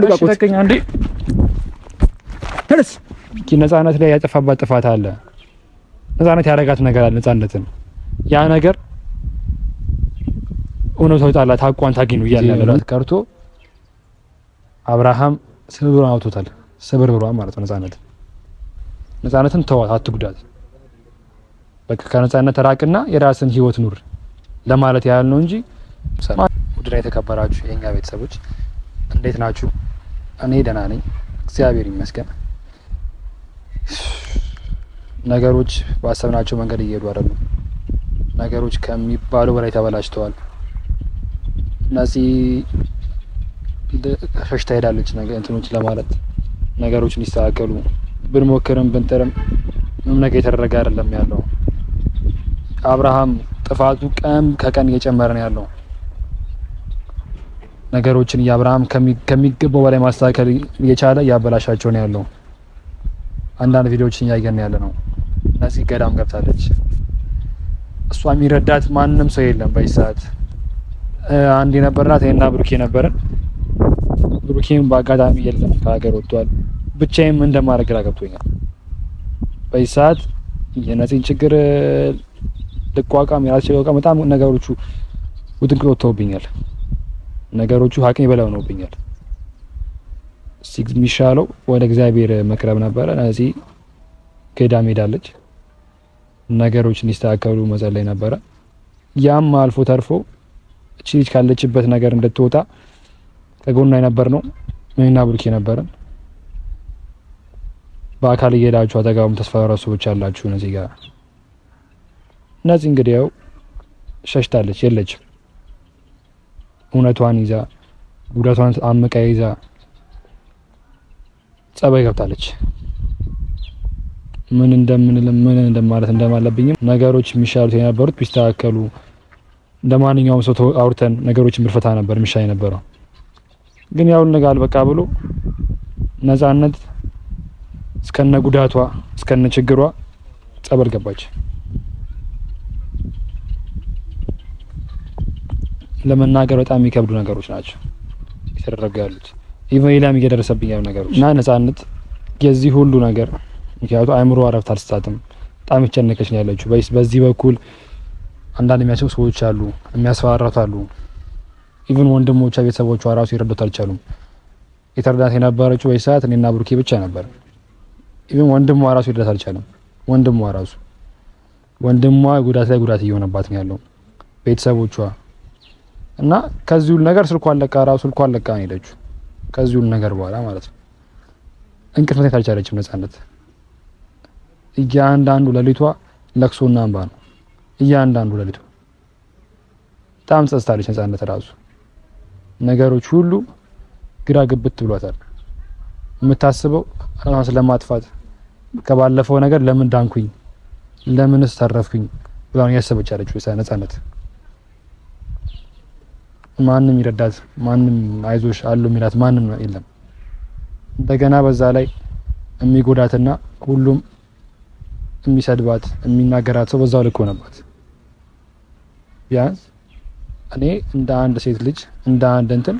ለቀቀኝ አንዴ ተነስ። ነፃነት ላይ ያጠፋባት ጥፋት አለ። ነፃነት ያረጋት ነገር አለ። ነፃነትን ያ ነገር እውነታው ጣላት አቋን ታገኙ ይያላል ቀርቶ አብርሃም ስብርብሯን አውጥቶታል። ስብርብሯን ማለት ነው። ነፃነትን ተዋት፣ አትጉዳት። በቃ ከነፃነት ተራቅና የራስን ህይወት ኑር ለማለት ያህል ነው እንጂ ውድና የተከበራችሁ የኛ ቤተሰቦች እንዴት ናችሁ? እኔ ደህና ነኝ፣ እግዚአብሔር ይመስገን። ነገሮች ባሰብናቸው መንገድ እየሄዱ አይደሉም። ነገሮች ከሚባሉ በላይ ተበላሽተዋል። እነዚህ ሸሽታ ሄዳለች እንትኖች ለማለት ነገሮች እንዲስተካከሉ ብንሞክርም ብንጥርም ምንም ነገር የተደረገ አይደለም ያለው። አብርሃም ጥፋቱ ቀን ከቀን እየጨመረ ነው ያለው። ነገሮችን የአብርሃም ከሚገባው በላይ ማስተካከል እየቻለ ያበላሻቸው ነው ያለው። አንዳንድ ቪዲዮዎችን እያየን ያለ ነው። እነዚህ ገዳም ገብታለች። እሷ የሚረዳት ማንም ሰው የለም በዚህ ሰዓት። አንድ የነበርናት እኔና ብሩኬ ነበረን። ብሩኬም በአጋጣሚ የለም ከሀገር ወጥቷል። ብቻዬም እንደማድረግ ግራ ገብቶኛል በዚህ ሰዓት። የነፂን ችግር ልቋቋም ያልቻልኩ በጣም ነገሮቹ ውጥንቅጥ ወጥተውብኛል። ነገሮቹ አቅሜ በላይ ሆነውብኛል። የሚሻለው ወደ እግዚአብሔር መቅረብ ነበረ። እዚህ ገዳም ሄዳለች። ነገሮች እንዲስተካከሉ መጸለይ ነበረ። ያም አልፎ ተርፎ እቺ ልጅ ካለችበት ነገር እንድትወጣ ከጎኗ የነበር ነው እኔና ብሩኬ ነበረን። በአካል እየሄዳችሁ አጠገቡም ተስፋራሱ ሰዎች አላችሁ። እነዚህ ጋር እነዚህ እንግዲህ ያው ሸሽታለች፣ የለችም። እውነቷን ይዛ ጉዳቷን አምቃ ይዛ ጸባይ ገብታለች። ምን እንደማለት እንደማለብኝም ነገሮች የሚሻሉት የነበሩት ቢስተካከሉ እንደማንኛውም ሰው አውርተን ነገሮችን ብንፈታ ነበር የሚሻል የነበረው። ግን ያው ነገር አልበቃ ብሎ ነፃነት እስከነ ጉዳቷ እስከነ ችግሯ ጸበል ገባች። ለመናገር በጣም የሚከብዱ ነገሮች ናቸው የተደረጉ ያሉት። ኢቨን ሌላም እየደረሰብኝ ያሉ ነገሮች እና ነፃነት የዚህ ሁሉ ነገር ምክንያቱ አእምሮ አረፍት አልሰጣትም። በጣም የተጨነቀች ነው ያለችው። በዚህ በኩል አንዳንድ የሚያስቡ ሰዎች አሉ፣ የሚያስፈራራት አሉ። ኢቨን ወንድሞቿ ቤተሰቦቿ ራሱ ይረዱት አልቻሉም። የተረዳት የነበረችው በዚህ ሰዓት እኔና ብሩኬ ብቻ ነበር። ኢቨን ወንድሟ ራሱ ይረዳት አልቻለም። ወንድሟ ጉዳት ላይ ጉዳት እየሆነባት ነው ያለው ቤተሰቦቿ እና ከዚህ ሁሉ ነገር ስልኳን ለቃ ነው ሄደችው። ከዚህ ሁሉ ነገር በኋላ ማለት ነው እንቅልፍ መተኛት አልቻለችም ነፃነት። እያንዳንዱ ሌሊቷ ለቅሶና እንባ ነው። እያንዳንዱ ሌሊቷ በጣም ጸጽታለች ነፃነት ራሱ። ነገሮች ሁሉ ግራ ግብት ብሏታል። የምታስበው ራሷን ስለማጥፋት ከባለፈው ነገር ለምን ዳንኩኝ፣ ለምንስ ተረፍኩኝ ብላ ነው ያሰበች ያለችው ነፃነት። ማንም ይረዳት፣ ማንም አይዞሽ አሉ የሚላት ማንም የለም። እንደገና በዛ ላይ የሚጎዳትና ሁሉም የሚሰድባት የሚናገራት ሰው በዛው ልክ ሆነባት። ቢያንስ እኔ እንደ አንድ ሴት ልጅ እንደ አንድ እንትን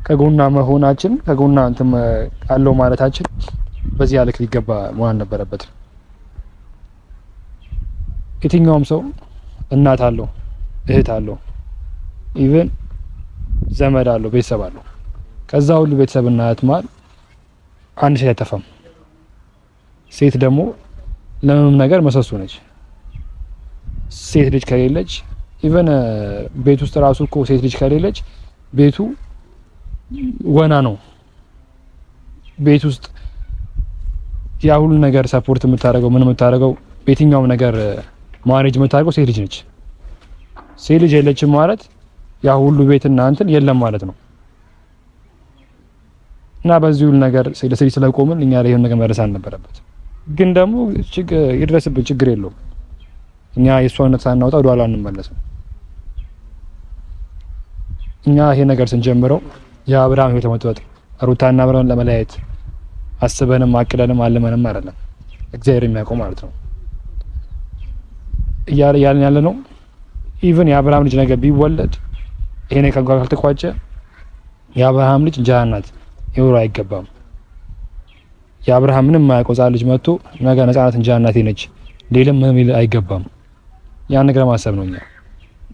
ከጎና መሆናችን ከጎና እንትን አለው ማለታችን በዚህ ልክ ሊገባ መሆን አልነበረበትም። የትኛውም ሰው እናት አለው፣ እህት አለው፣ ኢቭን ዘመድ አለው፣ ቤተሰብ አለው። ከዛ ሁሉ ቤተሰብና እህት መሀል አንድ ሴት አይጠፋም። ሴት ደግሞ ለምንም ነገር መሰሶ ነች። ሴት ልጅ ከሌለች ኢቨን ቤት ውስጥ ራሱ እኮ ሴት ልጅ ከሌለች ቤቱ ወና ነው። ቤት ውስጥ ያ ሁሉ ነገር ሰፖርት የምታደርገው ምን የምታደርገው በየትኛውም ነገር ማኔጅ የምታደርገው ሴት ልጅ ነች። ሴት ልጅ የለችም ማለት ያ ሁሉ ቤትና እንትን የለም ማለት ነው። እና በዚህ ሁሉ ነገር ለሴት ስለቆምን እኛ ላይ ይሄን ነገር መረሳት አልነበረበት። ግን ደግሞ ይድረስብን ችግር የለውም። እኛ የሷነት ሳናወጣ ወደ ኋላ አንመለስም። እኛ ይሄ ነገር ስንጀምረው የአብርሃም ህይወት ተመጥቷል። ሩታና አብርሃም ለመለያየት አስበንም አቅደንም አልመንም አይደለም። እግዚአብሔር የሚያውቀው ማለት ነው። ያለን ያለ ነው። ኢቭን የአብርሃም ልጅ ነገር ቢወለድ ይሄ ነገር ካልተቋጨ የአብርሃም ልጅ እንጀራ ናት ይኖር አይገባም። የአብርሃም ምንም የማያውቀው ሕፃን ልጅ መጥቶ ነገ ነፃነት እንጂ እናቴ ነች ሌለም ምንም ሊል አይገባም። ያን ነገር ማሰብ ነው። እኛ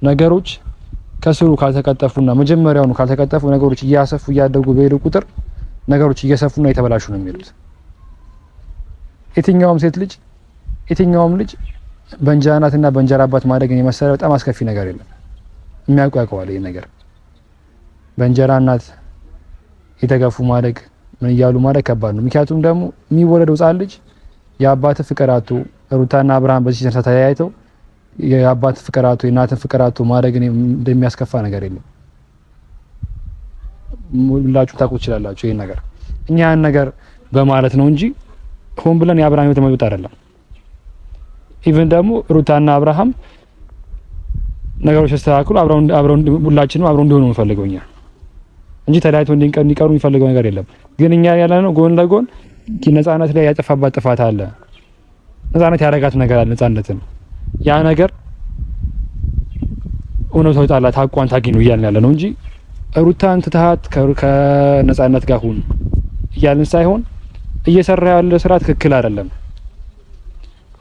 ነገሮች ከስሩ ካልተቀጠፉና መጀመሪያውኑ ካልተቀጠፉ ነገሮች እያሰፉ እያደጉ በሄዱ ቁጥር ነገሮች እየሰፉና የተበላሹ ነው የሚሄዱት። የትኛውም ሴት ልጅ የትኛውም ልጅ በእንጀራ እናትና በእንጀራ አባት ማደግን የመሰለ በጣም አስከፊ ነገር የለም። የሚያውቁ ያውቀዋል ይሄን ነገር። በእንጀራ እናት የተገፉ ማደግ ምን እያሉ ማደግ ከባድ ነው። ምክንያቱም ደግሞ የሚወለደው ሕፃን ልጅ የአባት ፍቅር አጥቶ ሩታና አብርሃም በዚህ ሰዓት ተያይተው የአባት ፍቅር አጥቶ የእናትን ፍቅር አጥቶ ማደግን እንደሚያስከፋ ነገር የለም። ሁላችሁ ታውቁት ትችላላችሁ ይሄን ነገር። እኛ ያን ነገር በማለት ነው እንጂ ሆን ብለን የአብርሃም ህይወት መብት አይደለም። ኢቭን ደግሞ ሩታና አብርሃም ነገሮች ተስተካክሉ አብረው ሁላችንም አብረው እንዲሆኑ እንፈልገው እኛ እንጂ ተለያይቶ እንዲቀሩ የሚፈልገው ነገር የለም። ግን እኛ ያለነው ጎን ለጎን ነፃነት ላይ ያጠፋባት ጥፋት አለ። ነፃነት ያረጋት ነገር አለ። ነፃነትን ያ ነገር እውነታው ይጣላት አቋን ታግኝ ነው እያልን ያለ ነው እንጂ ሩታን ትተሃት ከነፃነት ጋር ሁን እያልን ሳይሆን እየሰራ ያለ ስራ ትክክል አይደለም።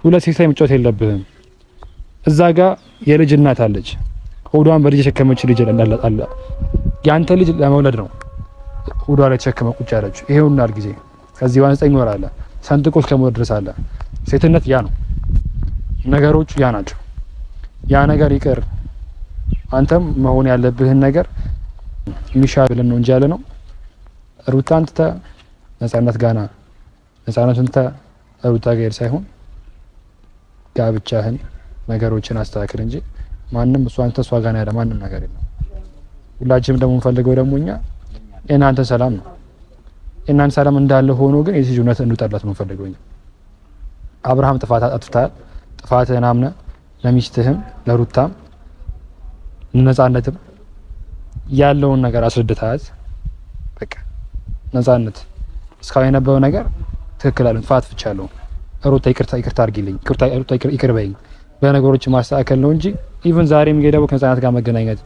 ሁለት ሴት ላይ መጫወት የለብህም። እዛ ጋር የልጅ እናት አለች። ሆዷን በልጅ የሸከመች ልጅ አለ። ያንተ ልጅ ለመውለድ ነው ሆዷ ላይ ተሸከመ ቁጭ ያለችው። ይሄውና ጊዜ ከዚህ 9 ወር አለ ሰንጥቆ እስከመወለድ ድረስ አለ። ሴትነት ያ ነው። ነገሮቹ ያ ናቸው። ያ ነገር ይቅር። አንተም መሆን ያለብህን ነገር ሚሻል ብለን ነው እንጂ ያለ ነው። ሩታን ትተህ ነፃነት ጋና ነፃነትን ትተህ ሩታ ጋር ሳይሆን ጋብቻህን ነገሮችን አስተካክል እንጂ ማንም እሷን ተሷ ጋና ያለ ማንም ነገር የለም። ሁላችንም ደግሞ እንፈልገው ደግሞ እኛ የእናንተ ሰላም ነው። የእናንተ ሰላም እንዳለ ሆኖ ግን የዚህ ጁነት እንድጠላት ነው እንፈልገው እኛ። አብርሃም ጥፋት አጥፍታል። ጥፋትህን አምነህ ለሚስትህም ለሩታም ነፃነትም ያለውን ነገር አስረድተሃት በቃ ነፃነት እስካሁን የነበረው ነገር ትክክል አይደለም፣ ጥፋት ፍቻለሁ፣ ሩታ ይቅርታ አድርጊልኝ፣ ሩታ ይቅር በይኝ በነገሮች ማስተካከል ነው እንጂ ኢቭን ዛሬም ገደቡ ከነፃነት ጋር መገናኘት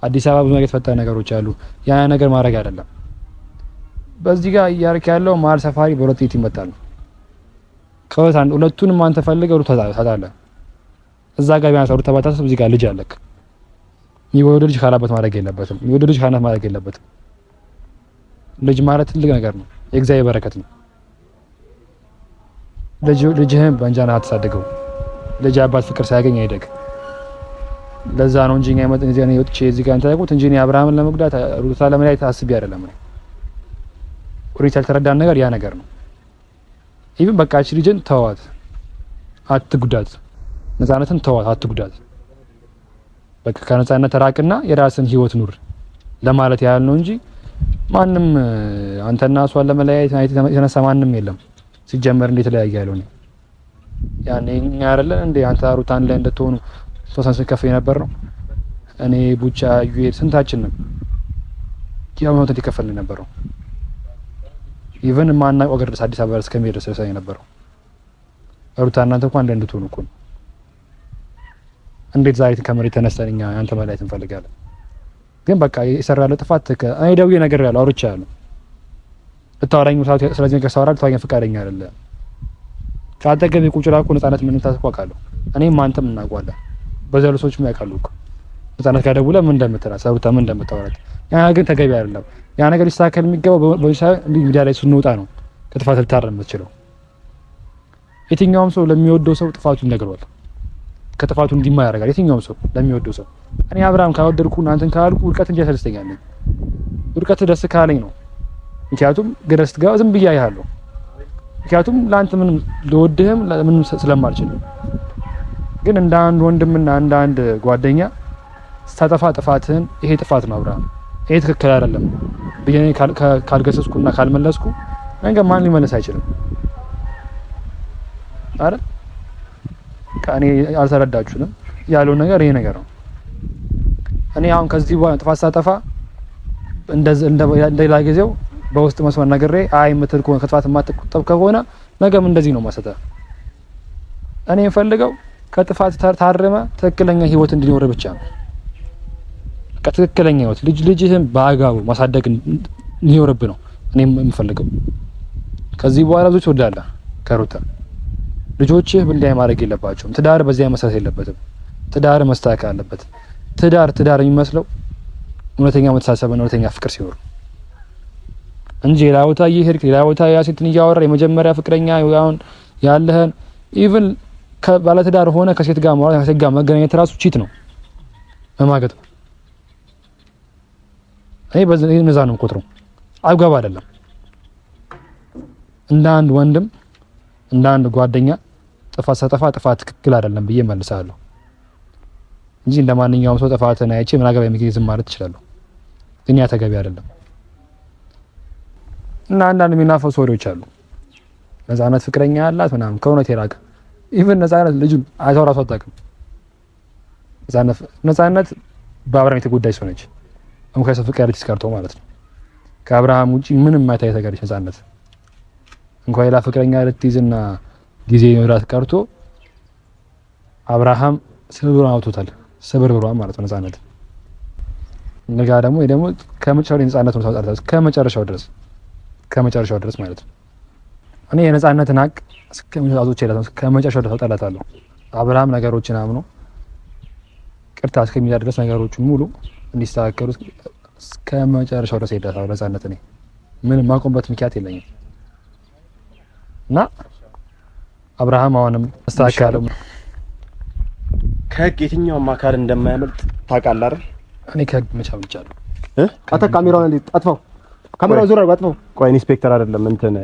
አዲስ አበባ ብዙ ነገር የተፈጠረ ነገሮች አሉ። ያ ነገር ማድረግ አይደለም። በዚህ ጋር እያርክ ያለው መሀል ሰፋሪ በሁለት ቤት ይመጣል። ከወት አንድ ሁለቱንም አንተ ፈልገህ ሩታ ታጣለህ። እዛ ጋር ቢያንስ ሩታ ባታስብ እዚህ ጋር ልጅ አለክ። የሚወለድ ልጅ ካላባት ማድረግ የለበትም። የሚወለድ ልጅ ካላባት ማድረግ የለበትም። ልጅ ማለት ትልቅ ነገር ነው። የእግዚአብሔር በረከት ነው። ልጅህን በእንጀራ አትሳድገው። ልጅ አባት ፍቅር ሳያገኝ አይደግ። ለዛ ነው እንጂ እኛ የመጣን እዚህ ነው ወጥቼ እዚህ ጋር እንታይቁት እንጂ እኔ አብርሃምን ለመጉዳት ሩታ ለመለያየት አስቤ አይደለም። ነው ሩታ ያልተረዳን ነገር ያ ነገር ነው። ኢቭን በቃ እቺ ልጅን ተዋት፣ አትጉዳት። ነፃነትን ተዋት፣ አትጉዳት። በቃ ከነፃነት ራቅና የራስን ህይወት ኑር ለማለት ያህል ነው እንጂ ማንም አንተና እሷን ለመለያየት የተነሳ ማንም የለም። ሲጀመር እንዴት ተለያየ ያለው ነው ያኔ እኛ አይደለን እንዴ አንተ ሩታን ላይ እንደተሆኑ ሶሳን ስከፍ የነበር ነው። እኔ ቡቻ ዩኤል ስንታችን ነው ያው ነው ተከፈልን ነበረው። ኢቭን ማናውቀው አገር ድረስ አዲስ አበባ እስከሚሄድ ድረስ የነበረው ሩታ እናንተ እንኳን እንደ እንድትሆኑ እኮ ነው። እንዴት ዛሬ ከመሬት ተነስተን እኛ አንተ መለያየት እንፈልጋለን? ግን በቃ የሰራለ ጥፋት እኔ ደውዬ ነገር ያለው አውርቻለሁ። ልታወራኝ ስለዚህ ነገር ሳወራ ልታወራኝ ፈቃደኛ አይደለም። ካጠገቤ ቁጭ ብላ እኮ ነፃነት ምን ታስቋቃለሁ። እኔም አንተም እናውቃለን። በዛሉ ሰዎችም ያውቃሉ እኮ ነፃነት ጋር ደውለህ ምን እንደምትላት ሩታ ምን እንደምታወራት። ያ ግን ተገቢ አይደለም። ያ ነገር ሊስተካከል የሚገባው ሚዲያ ላይ ስንወጣ ነው ከጥፋት ልታረም የምትችለው። የትኛውም ሰው ለሚወደው ሰው ጥፋቱን ይነግረዋል። ከጥፋቱ እንዲማር ያደርጋል። የትኛውም ሰው ለሚወደው ሰው እኔ አብርሃም ካወደድኩ እናንተን ካልኩ ውድቀት እንጂ ያስደስተኛል። ውድቀት ደስ ካለኝ ነው። ምክንያቱም ግረስት ጋር ዝም ብያ ያያለሁ። ምክንያቱም ላንተ ምንም ልወድህም ምንም ስለማልችል ግን እንደ አንድ ወንድምና እንደ አንድ ጓደኛ ስታጠፋ ጥፋትህን ይሄ ጥፋት ነው አብርሃም ይሄ ትክክል አይደለም ብዬ ካልገሰስኩና ካልመለስኩ ነገር ማን ሊመለስ አይችልም አይደል? ከኔ አልተረዳችሁንም ያለው ነገር ይሄ ነገር ነው። እኔ አሁን ከዚህ በኋላ ጥፋት ሳጠፋ እንደሌላ ጊዜው በውስጥ መስመር ነግሬ አይ የምትል ከሆነ ከጥፋት የማትቆጠብ ከሆነ ነገም እንደዚህ ነው ማሰተ። እኔ የምፈልገው ከጥፋት ታርመ ትክክለኛ ህይወት እንዲኖር ብቻ ነው። ትክክለኛ ህይወት ልጅህን በአግባቡ ማሳደግ እንዲኖርብ ነው እኔም የምፈልገው ከዚህ በኋላ ብዙ ትወዳለህ ከሩታ ልጆችህ ብንዳይ ማድረግ የለባቸውም። ትዳር በዚያ መሰረት የለበትም። ትዳር መስተካከል አለበት። ትዳር የሚመስለው እውነተኛ መተሳሰብ እና እውነተኛ ፍቅር ሲኖር እንጂ ሌላ ቦታ እየሄድክ ሌላ ቦታ ያሲትን እያወራ የመጀመሪያ ፍቅረኛ አሁን ያለህን ኢቭን ከባለትዳር ሆነ ከሴት ጋር ማውራት ከሴት ጋር መገናኘት ራሱ ቺት ነው መማገጥ። እኔ በዚህ ነዛ ነው የምቆጥረው። አግባብ አይደለም። እንደ አንድ ወንድም እንደ አንድ ጓደኛ ጥፋት ትክክል አይደለም ብዬ መልሳለሁ እንጂ እንደማንኛውም ሰው ጥፋትን አይቼ ምን አገባኝ የሚገኝ ዝም ማለት እችላለሁ። ግን ያ ተገቢ አይደለም። እና አንዳንድ የሚናፈሱ ወሬዎች አሉ። ነፃነት ፍቅረኛ ያላት ምናምን ከእውነት የራቀ ኢቭን ነፃነት ልጁን አይተው ራሱ አታውቅም። ነፃነት በአብርሃም የተጎዳች ሰው ነች። እንኳን ሰው ፍቅር ያለች ቀርቶ ማለት ነው። ከአብርሃም ውጪ ምንም ማይታይ ተጋሪች ነፃነት እንኳን ሌላ ፍቅረኛ ልትይዝና ጊዜ ይኖራት ቀርቶ አብርሃም ስብርብሯን አውጥቶታል። ስብርብሯን ማለት ነው ነፃነት ነገ ደግሞ ከመጨረሻው ነፃነት ነው ታውጣለች ከመጨረሻው ድረስ ማለት ነው። እኔ የነፃነትን ሀቅ ከመጨረሻው ድረስ ታውጣላታለሁ። አብርሃም ነገሮችን አምኖ ቅርታ እስከሚያደርግ ድረስ ነገሮችን ሙሉ እንዲስተካከሉ ከመጨረሻው ድረስ ሄዳታው ነፃነት እኔ ምንም ማቆምበት ምክንያት የለኝም። እና አብርሃም አሁንም አስተካክለው ከህግ የትኛውም አካል እንደማያመልጥ ታውቃለህ አይደል? እኔ ከህግ መቻልቻለሁ። አታ ካሜራውን እንዴት አጥፋው፣ ካሜራውን ዙር አድርገው አጥፋው። ቆይ ኢንስፔክተር አይደለም እንትን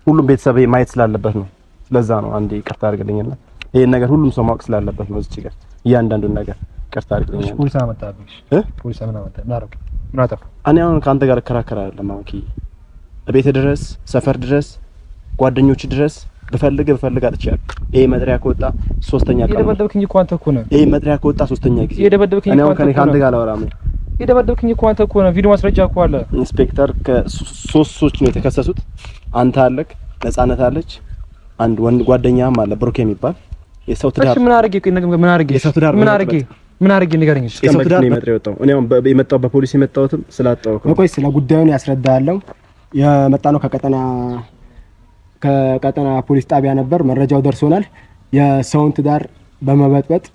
ሁሉም ቤተሰብ ማየት ስላለበት ነው። ስለዛ ነው አንዴ ይቅርታ አድርግልኝና ይሄን ነገር ሁሉም ሰው ማወቅ ስላለበት ነው። እዚህ ጋር እያንዳንዱን ነገር ይቅርታ አድርግልኝ። ፖሊስ አመጣብኝ። ፖሊስ ምን አረኩ? ምን አጠፋ? እኔ አሁን ካንተ ጋር እከራከር አይደለም አውቂ ቤት ድረስ ሰፈር ድረስ ጓደኞች ድረስ በፈልግ አጥቻለሁ። ይሄ መጥሪያ ከወጣ ሶስተኛ ቀን የደበደብክኝ እኮ አንተ እኮ ነህ። ይሄ መጥሪያ ከወጣ ሶስተኛ ጊዜ የደበደብክኝ እኮ አንተ ካንተ ጋር አላወራም። የደበደብክኝ እኮ አንተ እኮ ነህ። ቪዲዮ ማስረጃ እኮ አለ። ኢንስፔክተር ከሶስት ሰዎች ነው የተከሰሱት። አንተ አለክ፣ ነፃነት አለች፣ አንድ ወንድ ጓደኛም አለ ብሩክ የሚባል የሰው ትዳር። እሺ ምን አድርጌ ንገረኝ። የሰው ትዳር ነው መጥሪያ የወጣው። እኔ አሁን የመጣው በፖሊስ የመጣሁትም ስላጣው ነው። ቆይ ስለ ጉዳዩን ያስረዳለሁ። የመጣ ነው ከቀጠና ፖሊስ ጣቢያ ነበር። መረጃው ደርሶናል። የሰውን ትዳር በመበጥበጥ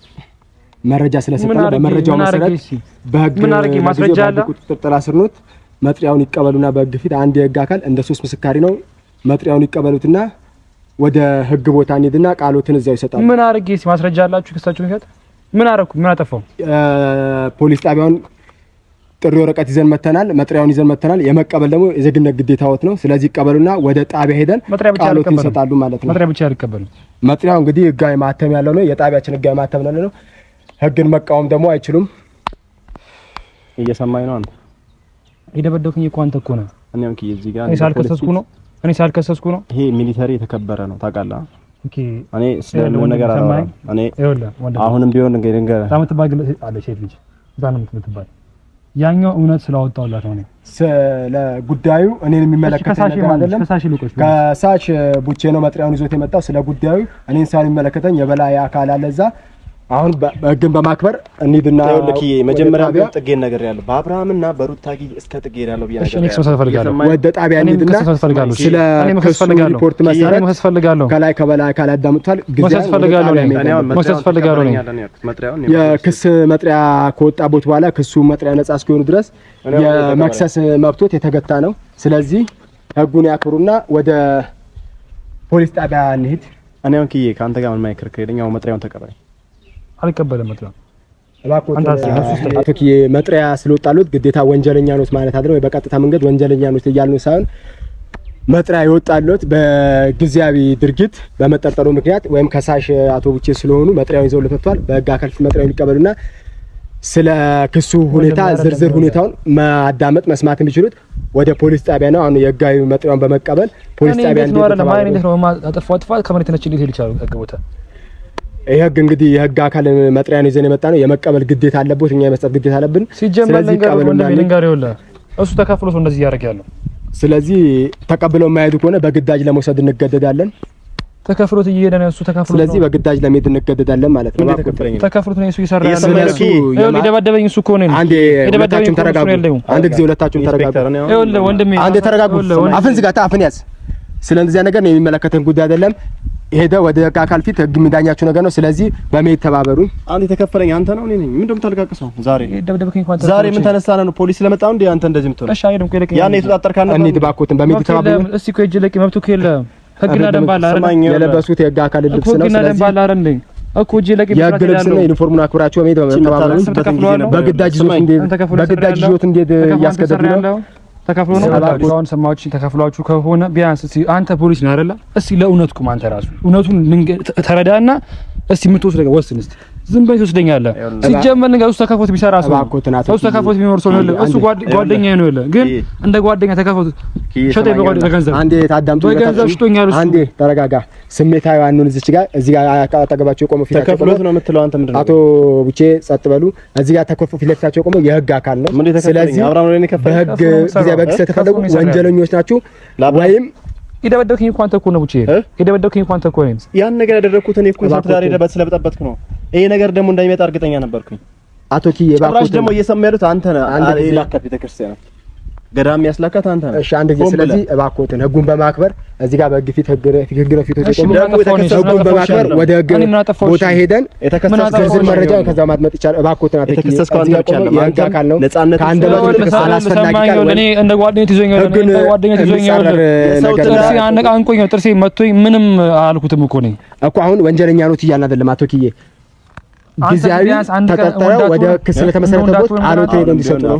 መረጃ ስለሰጠነው በመረጃው መሰረት በህግ ማስረጃ አለ። ቁጥጥር ጥላ ስር ነው። መጥሪያውን ይቀበሉና በህግ ፊት አንድ የህግ አካል እንደ ሶስት ምስካሪ ነው። መጥሪያውን ይቀበሉትና ወደ ህግ ቦታ እንሂድና ቃሎትን እዛው ይሰጣሉ። ምን አድርጌ ማስረጃ አላችሁ? ክሳችሁ ምክንያት ምን አደረኩ? ምን አጠፋው? ፖሊስ ጣቢያውን ጥሪ ወረቀት ይዘን መተናል። መጥሪያውን ይዘን መተናል። የመቀበል ደግሞ የዜግነት ግዴታዎት ነው። ስለዚህ ይቀበሉና ወደ ጣቢያ ሄደን ቃሎትን ይሰጣሉ ማለት ነው። መጥሪያ ብቻ ያልቀበሉ። መጥሪያው እንግዲህ ህጋዊ ማህተም ያለው ነው። የጣቢያችን ህጋዊ ማህተም ነው። ህግን መቃወም ደግሞ አይችሉም። እየሰማኝ ነው አንተ? የደበደብኩኝ እኮ አንተ እኮ ነህ። እኔም እዚህ ጋር እኔ ሳልከሰስኩ ነው። ይሄ ሚሊተሪ የተከበረ ነው ታውቃለህ። ኦኬ እኔ ስለምን ነገር አላወራም። እኔ አሁንም ቢሆን እንግዲህ ታምትባል አለ ሴት ልጅ እዛ ነው የምትባል። ያኛው እውነት ስላወጣውላት ነው። ስለ ጉዳዩ እኔን የሚመለከት ነገር አይደለም። ከሳሽ ቡቼ ነው መጥሪያውን ይዞት የመጣው። ስለ ጉዳዩ እኔን ሳይሆን የሚመለከተኝ የበላይ አካል አለ እዛ። አሁን በህግን በማክበር እንሂድና ይኸውልህ መጀመሪያ ግን ጥጌን ነገር ያለው በአብርሃምና በሩታ ጊዜ እስከ ጥጌ ያለው ቢያ ነገር ወደ ጣቢያ እንሂድና ስለ ሪፖርት መሰረት ከላይ ከበላይ አካል ያዳምጡታል። የክስ መጥሪያ ከወጣበት በኋላ ክሱ መጥሪያ ነጻ እስኪሆኑ ድረስ የመክሰስ መብቶት የተገታ ነው። ስለዚህ ህጉን ያክብሩና ወደ ፖሊስ ጣቢያ እንሂድ። እኔ አሁን ከአንተ ጋር ምን ማይከርክር የለኝም። መጥሪያውን ተቀበል። አልቀበለም መጥሪያ አንተ መጥሪያ ስለወጣሉት ግዴታ ወንጀለኛ ነው ማለት አይደለም። በቀጥታ መንገድ ወንጀለኛ ነው እያልን ሳይሆን መጥሪያ ይወጣሉት በጊዜያዊ ድርጊት በመጠርጠሩ ምክንያት ወይም ከሳሽ አቶ ቡቼ ስለሆኑ መጥሪያውን ይዘው ለተቷል። በህግ አካል መጥሪያውን ይቀበሉና ስለ ክሱ ሁኔታ ዝርዝር ሁኔታውን ማዳመጥ መስማት የሚችሉት ወደ ፖሊስ ጣቢያ ነው። አሁን የህጋዊ መጥሪያውን በመቀበል ፖሊስ ጣቢያ ይሄግ እንግዲህ የህግ አካል መጥሪያን ይዘን የመጣ ነው። የመቀበል ግዴታ አለበት፣ እኛ የመስጠት ግዴታ አለብን። ስለዚህ ቀበሉና እሱ ተከፍሎ ነው እንደዚህ ያደርግ ያለው። ስለዚህ ተቀብለው የማይሄዱ ከሆነ በግዳጅ ለመውሰድ እንገደዳለን። ተከፍሎት እየሄደ ነው እሱ ተከፍሎት። ስለዚህ በግዳጅ ለመሄድ እንገደዳለን ማለት ነው። ተከፍሎት ነው እሱ እየሰራ ያለው። የደበደበኝ እሱ እኮ ነው። አንዴ ሁለታችሁም ተረጋጉ። አንድ ጊዜ ሁለታችሁም ተረጋጉ። ይኸውልህ ወንድሜ አንዴ ተረጋጉ። አፍን ዝጋታ፣ አፍን ያዝ። ስለዚህ ነገር ነው የሚመለከተን ጉዳይ አይደለም። ሄደ ወደ ህግ አካል ፊት ህግ የሚዳኛችሁ ነገር ነው። ስለዚህ በመሄድ ተባበሩ። አንተ የተከፈለኝ አንተ ነው እኔ ነኝ። ምን እንደምታለቃቅሰው ዛሬ ምን ተነሳና ነው ፖሊስ ስለመጣው እንዴ አንተ እንደዚህ የምትሆነው? እሺ አይደለም ኮለክ ያኔ የተጣጣርካና እኔ ድባኮትን በመሄድ ተባበሩ። እስቲ ኮ እጅ ለቂ መብቱ ከለ ህግና ደንብ አለ አይደል? የለበሱት የህግ አካል ልብስ ነው። ህግና ደንብ አለ አይደል? እኮ እጅ ለቂ የህግ ልብስ ነው። ዩኒፎርሙን አክብራችሁ በመሄድ ተባበሩ። በግዳጅ ይዞት እንዴት ያስገድዱ ነው? ተከፍሎ ነው አሁን ሰማችሁ። ተከፍሏችሁ ከሆነ ቢያንስ እስቲ አንተ ፖሊስ ነህ አይደለ? እስቲ ለእውነት ቁም። አንተ ራሱ እውነቱን ተረዳና እስቲ የምትወስድ ነገር ወስን። እስቲ ዝም ብለህ ትወስደኛለህ። ሲጀመር ነገር እሱ ተከፍሎት ቢሰራ ሰው እሱ ተከፍሎት ቢኖር ሰው ነው። እሱ ጓደኛዬ ነው ያለ ግን እንደ ጓደኛ ተከፍሎት ሸጠ በጓደኛ ገንዘብ አንዴ ታዳምጡ። ገንዘብ ሽጦኛል እሱ። አንዴ ተረጋጋ። ስሜታዊ አንሁን። እዚህ ጋር አጠገባቸው የቆመው ፊታቸው ተከፍሎት ነው የምትለው አንተ ምንድነው? አቶ ቡቼ ጸጥ በሉ። እዚህ ጋር ተከፍሎ ፊት ለፊታቸው የቆመው የህግ አካል ነው። ስለዚህ በህግ ጊዜ በህግ ስለተፈለጉ ወንጀለኞች ናችሁ ወይም የደበደብከኝ እንኳን አንተ እኮ ነው ቡቼ። የደበደብከኝ እንኳን አንተ እኮ ነህ። ያን ነገር ያደረኩት እኔ እኮ ዛሬ ደበት ስለበጠበጥክ ነው። ይሄ ነገር ደግሞ እንዳይመጣ እርግጠኛ ነበርኩኝ። አቶ ኪዬ ባኮት ደግሞ እየሰማ ያሉት አንተ ነህ። ላካት ቤተክርስቲያን ገዳም ያስላካት አንተ ነህ። እሺ አንድ ጊዜ ስለዚህ እባክዎትን ህጉን በማክበር እዚህ ጋር በህግ ፊት ህግ ነው ፊት ተቆሞ ህጉን በማክበር ወደ ህግ ቦታ ሄደን የተከሰሰ መረጃ ከዛ ማድመጥ ይቻላል። እባክዎትን አቶ ኪዬ የህግ አካል ነው። ከአንድ በላይ አላስፈላጊ ቃል እኔ እንደ ጓደኛዬ ይዞኛል። እንደ ጓደኛዬ ይዞኛል። ጥርሴ አነቃንቆኝ ጥርሴ መጥቶኝ ምንም አልኩትም እኮ ነኝ እኮ አሁን ወንጀለኛ ነው እያልን አይደለም አቶ ኪዬ። ጊዜያዊ ተጠርጥረው ወደ ክስ ለተመሰረተበት አሎት ሄደው እንዲሰጡ ነው።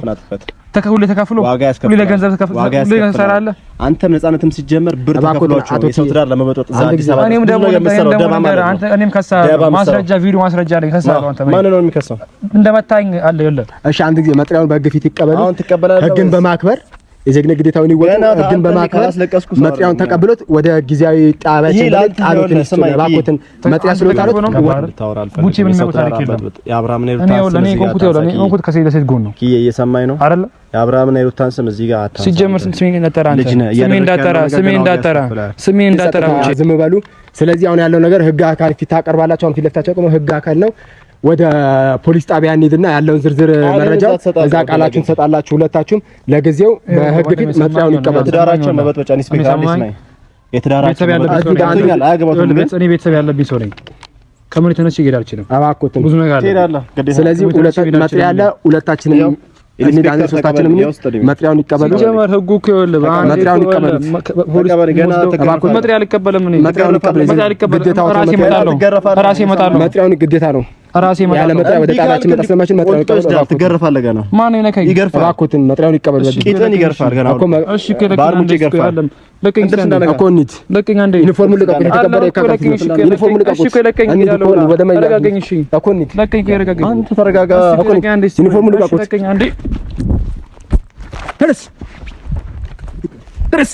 ተከፍሎ ሁሉ ለገንዘብ ተከፍሎ ሁሉ ይሰራል። አንተም ነፃነትም ሲጀመር ብር ተከፍሏቸው የሰው ትዳር ለመበጥበጥ አዲስ አበባ እኔም ደግሞ እኔም ከሳ ማስረጃ ቪዲዮ ማስረጃ ላይ ከሳለው አንተ ማን ነው የሚከሰው? እንደመታኝ አለ ይለ እሺ አንድ ጊዜ መጥሪያውን በህግ ፊት ይቀበሉ። አሁን ትቀበላለህ። ህግን በማክበር የዜግነት ግዴታውን ይወጣ። ህግን በማክበር መጥሪያውን ተቀብሎት ወደ ጊዜያዊ ጣቢያችን ጣሎትን ይስባኮትን መጥሪያ ስለታሉት ቡቺ ምን ነው ታሪክ የለም። የአብርሃም ነው ለኔ ኮንኩት ከሴት ለሴት ጎን ነው ኪዬ እየሰማኝ ነው አይደል? የአብርሃም ነው የሩታን ስም እዚህ ጋር አታ ሲጀምር ስሜን እንዳጠራ አንተ ስሜን እንዳጠራ ዝም በሉ። ስለዚህ አሁን ያለው ነገር ህግ አካል ፊት ታቀርባላችሁ። አሁን ፊት ለፊታቸው ቆሞ ህግ አካል ነው። ወደ ፖሊስ ጣቢያ እንሂድና ያለውን ዝርዝር መረጃ እዛ ቃላችሁን ትሰጣላችሁ። ሁለታችሁም ለጊዜው በህግ ፊት መጥሪያውን ይቀበሉ። ትዳራቸው መበጥበጫ ኢንስፔክተር አዲስ ነኝ። የትዳራቸው መበጥበጫ አያገባውም። እኔ ቤተሰብ ያለብኝ ሰው ነኝ። ከምን የተነሳ ይሄድ አልችልም። አባኮትን ብዙ ነገር አለ። ስለዚህ ሁለታችን መጥሪያ ያለ ሁለታችንም እንሂዳለን። ሶስታችንም መጥሪያውን ይቀበሉ። ጀመር ህጉ ከወለ መጥሪያውን ይቀበሉ። ፖሊስ መጥሪያ አልቀበልም። እኔ መጥሪያውን ይቀበሉ። ራሴ እመጣለሁ። መጥሪያውን ግዴታ ነው። ራሴ ያለ መጥሪያ ወደ ጣቢያችን መጣ ስለማችን መጥሪያውን ይቀበሉ። ትገረፋለህ ገና ማን ነው ነካይ? እባክዎትን መጥሪያውን ይቀበሉ። ቂጥን ይገርፋል ገና እኮ እሺ ባርሙጭ ይገርፋል። ለቀኝ እኮ እንሂድ። ለቀኝ አንዴ ዩኒፎርሙን ልቀቁ። የተከበረ የካካፊ ዩኒፎርሙን ልቀቁ። እሺ ለቀኝ ይላል ወደ ማይ ለቀኝ እሺ እኮ እንሂድ። ለቀኝ ይረጋጋኝ። አንተ ተረጋጋ እኮ እንሂድ። ዩኒፎርሙን ልቀቁ። ለቀኝ አንዴ ድረስ